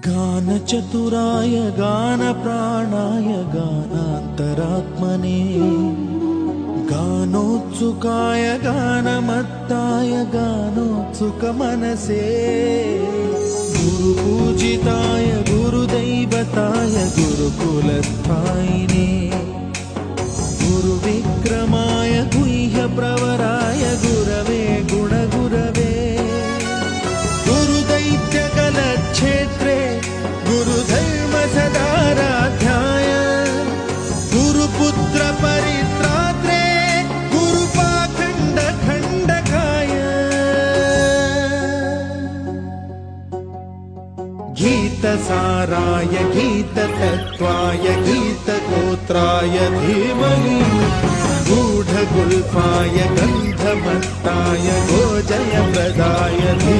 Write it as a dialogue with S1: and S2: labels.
S1: गानचतुराय गानप्राणाय गानान्तरात्मने गानोत्सुकाय गानमत्ताय गानोत्सुकमनसे गुरुपूजिताय गुरुदैवताय गुरुकुलस्थायिने गुरुविक्रमाय गुह्यप्रवराय गुरवे गुणगुरवे गुरुदैत्यकलक्षेत्रे गुरुधर्मसदाराध्याय गुरुपुत्र परित्रात्रे गुरुपाखण्डखण्डकाय गीतसाराय गीततत्त्वाय गीतगोत्राय धीमहि गूढगुल्फाय गन्धमत्ताय गोजयप्रदाय धीमहि